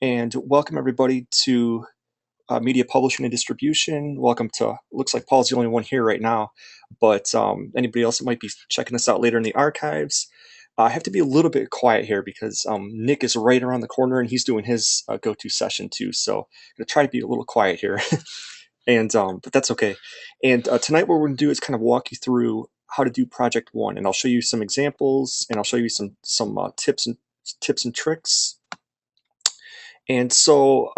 and welcome everybody to Media Publishing and Distribution. Welcome to, looks like Paul's the only one here right now, but anybody else that might be checking this out later in the archives. I have to be a little bit quiet here because Nick is right around the corner and he's doing his go-to session too. So I'm gonna try to be a little quiet here, and but that's okay. And tonight, what we're gonna do is kind of walk you through how to do Project One, and I'll show you some examples, and I'll show you some tips and tricks. And so,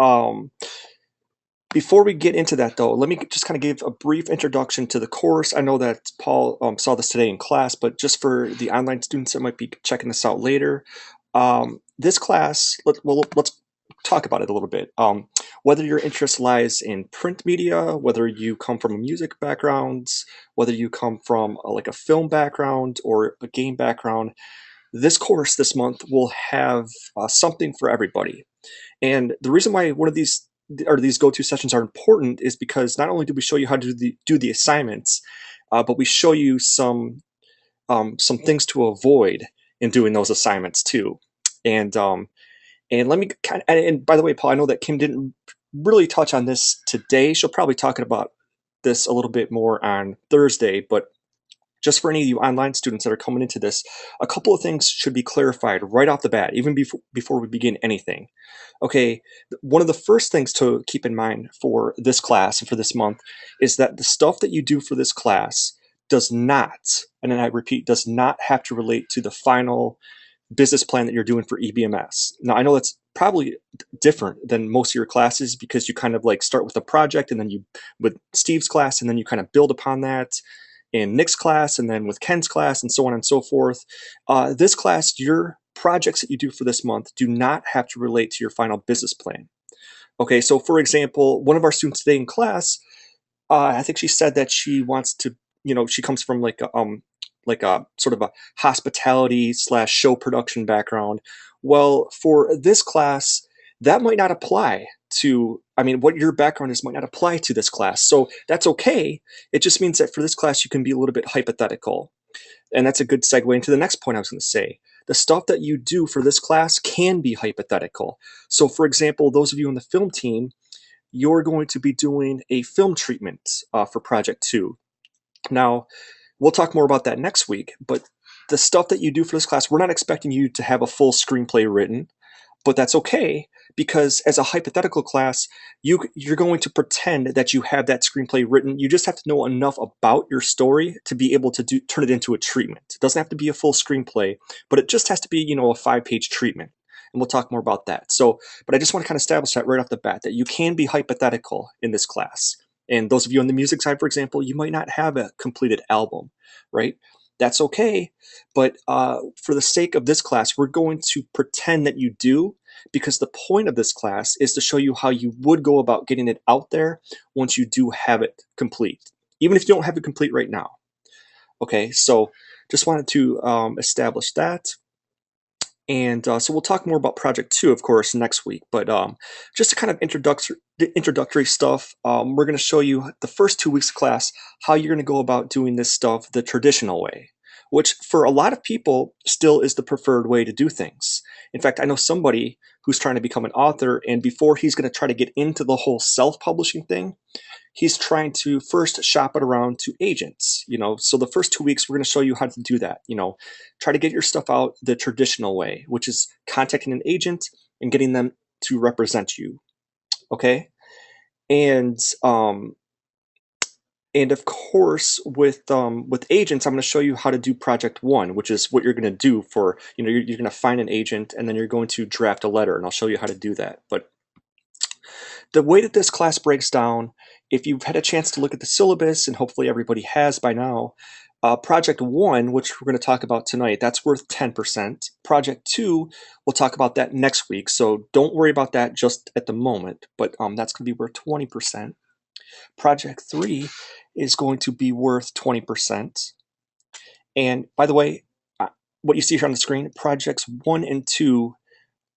before we get into that, though, let me just kind of give a brief introduction to the course. I know that Paul saw this today in class, but just for the online students that might be checking this out later, this class, let's talk about it a little bit. Whether your interest lies in print media, whether you come from a music background, whether you come from like a film background or a game background, this course this month will have something for everybody. And the reason why one of these go-to sessions are important is because not only do we show you how to do the assignments, but we show you some things to avoid in doing those assignments too. And let me and by the way, Paul, I know that Kim didn't really touch on this today. She'll probably talk about this a little bit more on Thursday, but just for any of you online students that are coming into this, a couple of things should be clarified right off the bat, even before we begin anything. Okay, one of the first things to keep in mind for this class and for this month is that the stuff that you do for this class does not, and then I repeat, does not have to relate to the final business plan that you're doing for EBMS. Now, I know that's probably different than most of your classes because you kind of like start with a project and then you, with Steve's class, and then you kind of build upon that in Nick's class and then with Ken's class and so on and so forth. This class, your projects that you do for this month do not have to relate to your final business plan. Okay, so for example, one of our students today in class, I think she said that she wants to, she comes from like a sort of a hospitality slash show production background. Well, for this class, that might not apply to, I mean, what your background is might not apply to this class. So that's okay. It just means that for this class, you can be a little bit hypothetical. And that's a good segue into the next point I was going to say. The stuff that you do for this class can be hypothetical. So, for example, those of you on the film team, you're going to be doing a film treatment for Project 2. Now, we'll talk more about that next week, but the stuff that you do for this class, we're not expecting you to have a full screenplay written, but that's okay because as a hypothetical class, you're going to pretend that you have that screenplay written. You just have to know enough about your story to be able to turn it into a treatment. It doesn't have to be a full screenplay, but it just has to be, a 5-page treatment. And we'll talk more about that. So, but I just want to kind of establish that right off the bat that you can be hypothetical in this class. And those of you on the music side, for example, you might not have a completed album, right? That's okay. But for the sake of this class, we're going to pretend that you do, because the point of this class is to show you how you would go about getting it out there once you do have it complete, even if you don't have it complete right now. Okay, so just wanted to establish that. And so we'll talk more about Project 2, of course, next week. But just to kind of introductory stuff, we're going to show you the first 2 weeks of class how you're going to go about doing this stuff the traditional way, which for a lot of people still is the preferred way to do things. In fact, I know somebody who's trying to become an author, and before he's going to try to get into the whole self-publishing thing, he's trying to first shop it around to agents. So the first 2 weeks, we're going to show you how to do that. Try to get your stuff out the traditional way, which is contacting an agent and getting them to represent you. Okay. And of course, with agents, I'm going to show you how to do Project One, which is what you're going to do for, you're going to find an agent and then you're going to draft a letter, and I'll show you how to do that. But the way that this class breaks down, if you've had a chance to look at the syllabus, and hopefully everybody has by now, Project 1, which we're going to talk about tonight, that's worth 10%. Project 2, we'll talk about that next week, so don't worry about that just at the moment, but that's going to be worth 20%. Project 3 is going to be worth 20%. And by the way, what you see here on the screen, Projects 1 and 2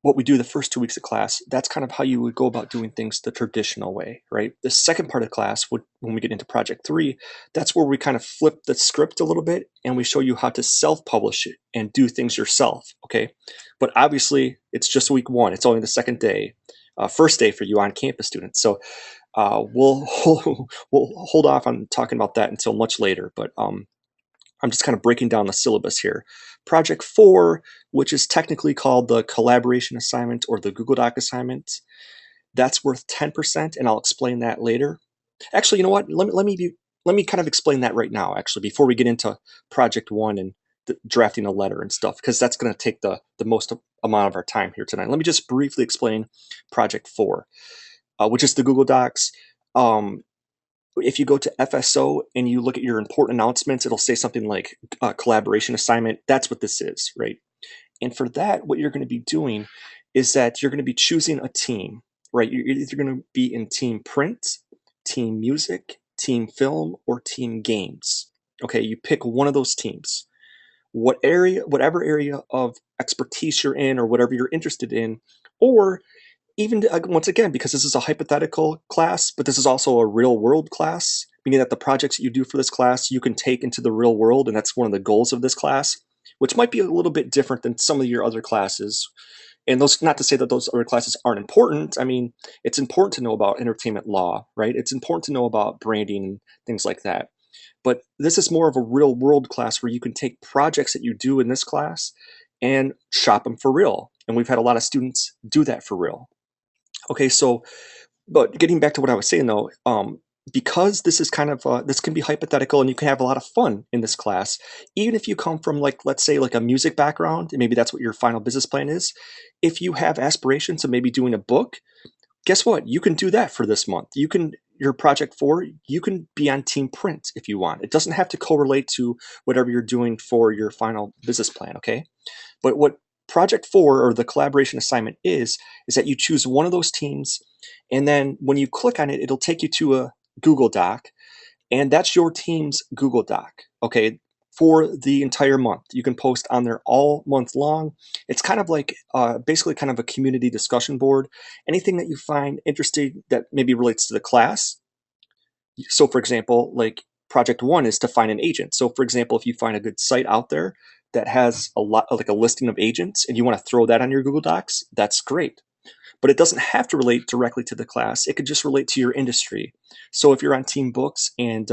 what we do the first 2 weeks of class, that's kind of how you would go about doing things the traditional way, right? The second part of class, when we get into project 3, that's where we kind of flip the script a little bit and we show you how to self-publish it and do things yourself, okay? But obviously, it's just week 1. It's only the second day, first day for you on-campus students. So we'll we'll hold off on talking about that until much later. But I'm just kind of breaking down the syllabus here. Project 4, which is technically called the collaboration assignment or the Google Doc assignment, that's worth 10%, and I'll explain that later. Actually, you know what? Let me kind of explain that right now, actually, before we get into Project 1 and drafting a letter and stuff, because that's going to take the most amount of our time here tonight. Let me just briefly explain Project 4, which is the Google Docs. If you go to FSO and you look at your important announcements, it'll say something like collaboration assignment. That's what this is, right? And for that, what you're going to be doing is that you're going to be choosing a team, right? You're either going to be in team print, team music, team film, or team games. Okay, you pick one of those teams. Whatever area of expertise you're in or whatever you're interested in, or even once again, because this is a hypothetical class, but this is also a real world class, meaning that the projects that you do for this class, you can take into the real world. And that's one of the goals of this class, which might be a little bit different than some of your other classes. And those, not to say that those other classes aren't important. I mean, it's important to know about entertainment law, right? It's important to know about branding and things like that. But this is more of a real world class where you can take projects that you do in this class and shop them for real. And we've had a lot of students do that for real. Okay, so, but getting back to what I was saying though, because this is kind of this can be hypothetical and you can have a lot of fun in this class, even if you come from, like, let's say, like a music background, and maybe that's what your final business plan is. If you have aspirations of maybe doing a book, guess what? You can do that for this month. You can, your project 4, you can be on team print if you want. It doesn't have to correlate to whatever you're doing for your final business plan, okay? But what project 4 or the collaboration assignment is that you choose one of those teams, and then when you click on it, it'll take you to a Google Doc, and that's your team's Google Doc, okay, for the entire month. You can post on there all month long. It's kind of like basically kind of a community discussion board. Anything that you find interesting that maybe relates to the class. So for example, like project 1 is to find an agent. So for example, if you find a good site out there that has a lot, like a listing of agents, and you want to throw that on your Google Docs, that's great. But it doesn't have to relate directly to the class. It could just relate to your industry. So if you're on Team Books and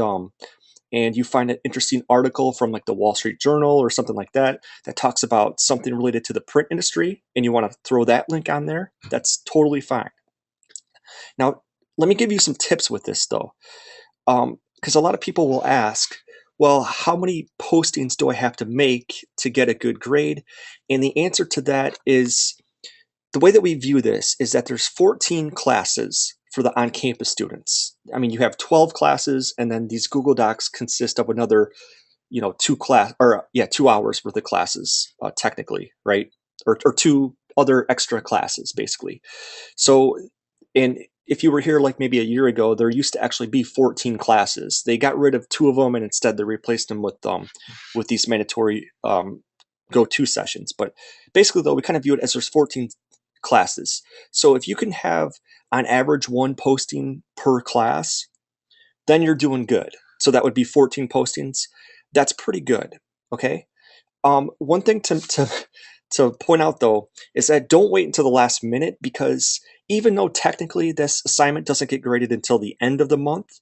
you find an interesting article from like the Wall Street Journal or something like that that talks about something related to the print industry, and you want to throw that link on there, that's totally fine. Now, let me give you some tips with this though, because a lot of people will ask, well, how many postings do I have to make to get a good grade? And the answer to that is, the way that we view this is that there's 14 classes for the on-campus students. I mean, you have 12 classes, and then these Google Docs consist of another, 2 hours worth of classes, technically, right? Or 2 other extra classes, basically. So, and if you were here like maybe a year ago, there used to actually be 14 classes. They got rid of 2 of them, and instead they replaced them with these mandatory go-to sessions. But basically, though, we kind of view it as there's 14 classes. So if you can have on average 1 posting per class, then you're doing good. So that would be 14 postings. That's pretty good. Okay. One thing to point out though is that don't wait until the last minute, because even though technically this assignment doesn't get graded until the end of the month,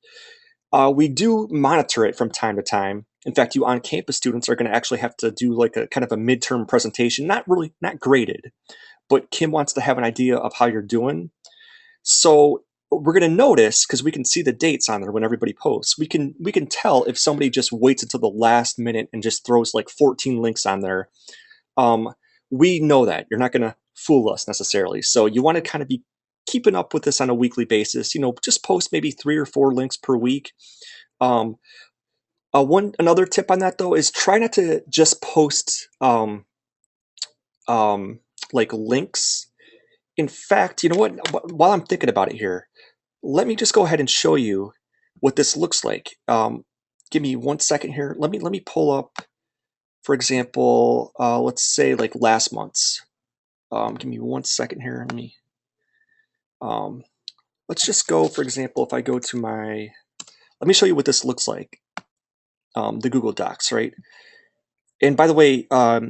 we do monitor it from time to time. In fact, you on-campus students are going to actually have to do like a kind of a midterm presentation, not graded, but Kim wants to have an idea of how you're doing. So we're going to notice, because we can see the dates on there when everybody posts. We can tell if somebody just waits until the last minute and just throws like 14 links on there. We know that you're not going to fool us necessarily. So you want to kind of be keeping up with this on a weekly basis. Just post maybe 3 or 4 links per week. Another tip on that though is try not to just post like links. In fact, you know what? While I'm thinking about it here, let me just go ahead and show you what this looks like. Give me 1 second here. Let me pull up, for example, let's say like last month's. Give me 1 second here. Let's just go, for example, if I go to let me show you what this looks like, the Google Docs, right? And by the way,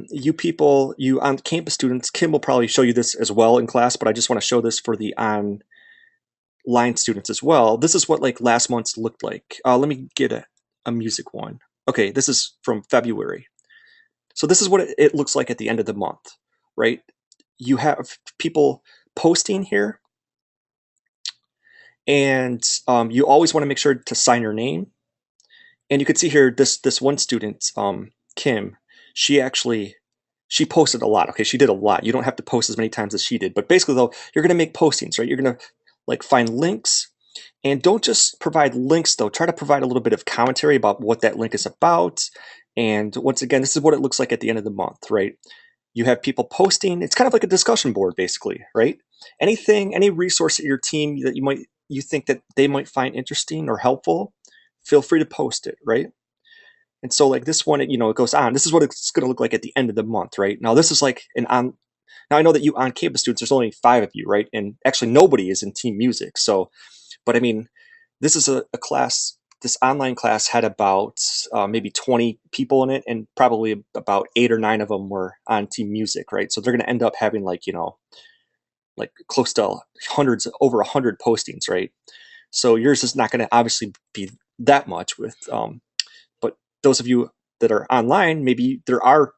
you people, you on-campus students, Kim will probably show you this as well in class, but I just want to show this for the online students as well. This is what like last month's looked like. Let me get a music one. Okay, this is from February. So this is what it looks like at the end of the month, right? You have people posting here, and you always want to make sure to sign your name. And you can see here this one student, Kim, she posted a lot. Okay, she did a lot. You don't have to post as many times as she did, but basically though, you're gonna make postings, right? You're gonna like find links, and don't just provide links though. Try to provide a little bit of commentary about what that link is about. And once again, this is what it looks like at the end of the month, right? You have people posting. It's kind of like a discussion board, basically, right? Anything, any resource at your team that you think that they might find interesting or helpful, feel free to post it, right? And so like this one, it goes on. This is what it's going to look like at the end of the month, right? Now this is like now I know that you on-campus students, there's only 5 of you, right? And actually nobody is in team music. So, but I mean, this is a class, this online class had about maybe 20 people in it, and probably about 8 or 9 of them were on team music, right? So they're going to end up having like close to hundreds, over 100 postings, right? So yours is not going to obviously be that much but those of you that are online, maybe there are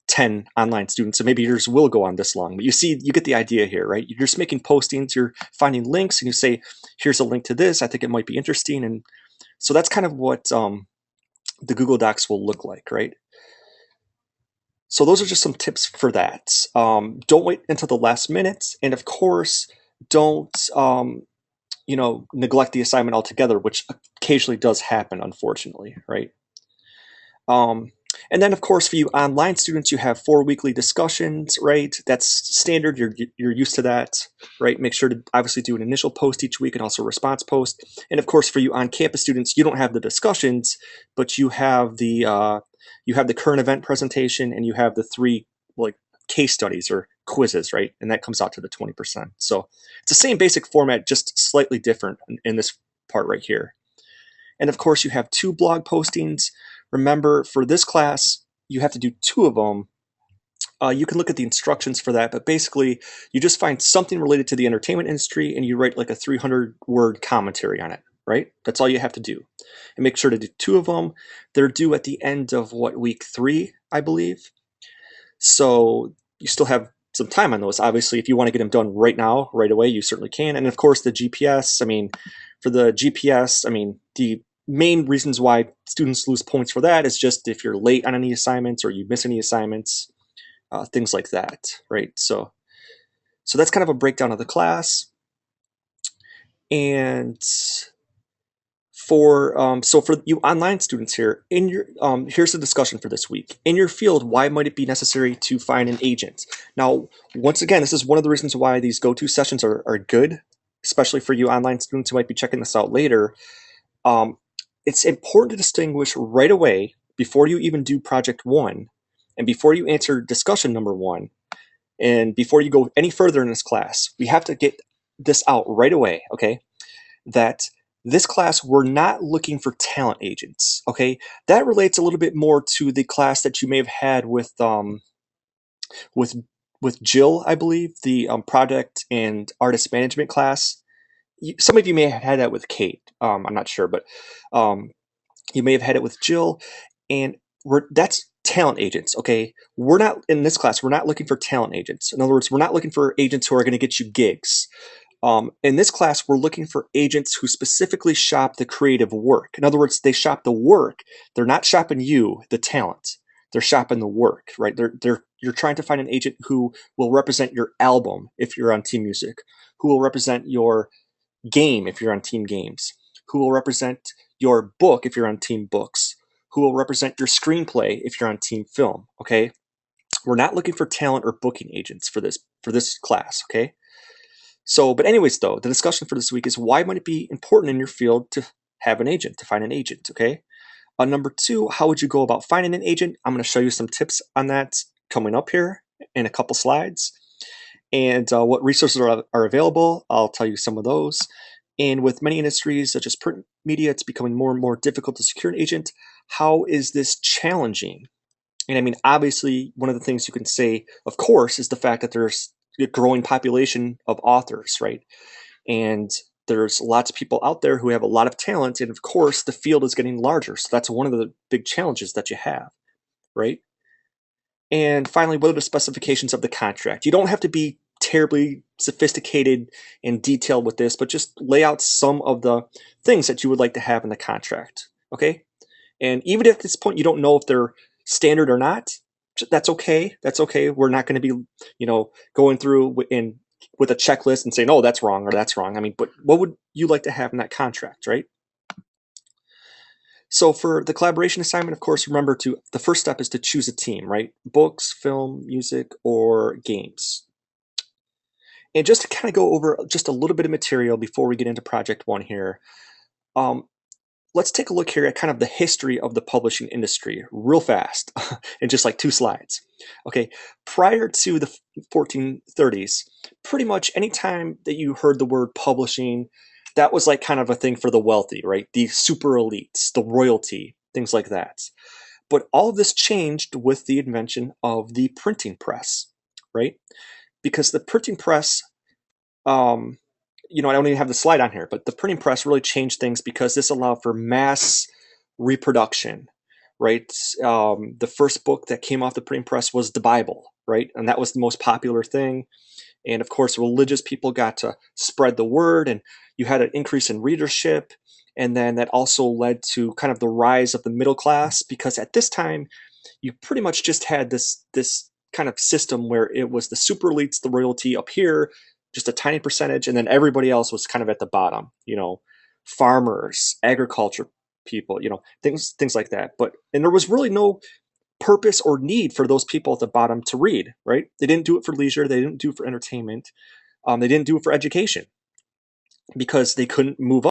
10 online students, so maybe yours will go on this long. But you get the idea here, right? You're just making postings, you're finding links, and you say, here's a link to this. I think it might be interesting. And so that's kind of what the Google Docs will look like, right? So those are just some tips for that. Don't wait until the last minute. And of course, don't neglect the assignment altogether, which occasionally does happen, unfortunately, right? Um, and then, of course, for you online students, you have 4 weekly discussions, right? That's standard. You're used to that, right? Make sure to obviously do an initial post each week and also a response post. And of course, for you on-campus students, you don't have the discussions, but you have the current event presentation, and you have the 3 like case studies or quizzes, right? And that comes out to the 20%. So it's the same basic format, just slightly different in this part right here. And of course, you have 2 blog postings. Remember, for this class, you have to do 2 of them. You can look at the instructions for that, but basically, you just find something related to the entertainment industry and you write like a 300-word commentary on it, right? That's all you have to do. And make sure to do 2 of them. They're due at the end of week 3, I believe. So you still have some time on those. Obviously, if you want to get them done right now, right away, you certainly can. And of course, the GPS, for the GPS, the main reasons why students lose points for that is just if you're late on any assignments or you miss any assignments, things like that, right? So that's kind of a breakdown of the class. And for you online students here, here's the discussion for this week. In your field, why might it be necessary to find an agent? Now, once again, this is one of the reasons why these go-to sessions are good, especially for you online students who might be checking this out later. It's important to distinguish right away before you even do project 1 and before you answer discussion number 1 and before you go any further in this class. We have to get this out right away, okay? That this class, we're not looking for talent agents, okay? That relates a little bit more to the class that you may have had with Jill, I believe, the project and artist management class. Some of you may have had that with Kate. I'm not sure, but you may have had it with Jill, and that's talent agents, okay? We're not, in this class, we're not looking for talent agents. In other words, we're not looking for agents who are going to get you gigs. In this class, we're looking for agents who specifically shop the creative work. In other words, they shop the work. They're not shopping you, the talent. They're shopping the work, right? You're trying to find an agent who will represent your album if you're on Team Music, who will represent your game if you're on Team Games, who will represent your book if you're on Team Books, who will represent your screenplay if you're on Team Film, okay? We're not looking for talent or booking agents for this class, okay? So, but anyways though, the discussion for this week is why might it be important in your field to have an agent, to find an agent, okay? Number 2, how would you go about finding an agent? I'm going to show you some tips on that coming up here in a couple slides. And what resources are available, I'll tell you some of those. And with many industries, such as print media, it's becoming more and more difficult to secure an agent. How is this challenging? And I mean, obviously, one of the things you can say, of course, is the fact that there's a growing population of authors, right? And there's lots of people out there who have a lot of talent. And of course, the field is getting larger. So that's one of the big challenges that you have, right? And finally, what are the specifications of the contract? You don't have to be terribly sophisticated and detailed with this, but just lay out some of the things that you would like to have in the contract. Okay? And even if at this point you don't know if they're standard or not, that's okay. That's okay. We're not going to be, going through with a checklist and saying, "Oh, that's wrong" or "That's wrong." I mean, but what would you like to have in that contract, right? So for the collaboration assignment, of course, remember the first step is to choose a team, right? Books, film, music, or games. And just to kind of go over just a little bit of material before we get into project one here, um, let's take a look here at kind of the history of the publishing industry real fast in just like 2 slides. Okay, prior to the 1430s, pretty much anytime that you heard the word publishing, that was like kind of a thing for the wealthy, right? The super elites, the royalty, things like that. But all of this changed with the invention of the printing press, right? Because the printing press, um, I don't even have the slide on here, but the printing press really changed things because this allowed for mass reproduction, right? The first book that came off the printing press was the Bible, right? And that was the most popular thing. And of course, religious people got to spread the word, and you had an increase in readership. And then that also led to kind of the rise of the middle class, because at this time, you pretty much just had this kind of system where it was the super elites, the royalty up here, just a tiny percentage, and then everybody else was kind of at the bottom, farmers, agriculture people, things like that. And there was really no purpose or need for those people at the bottom to read, right? They didn't do it for leisure. They didn't do it for entertainment. They didn't do it for education because they couldn't move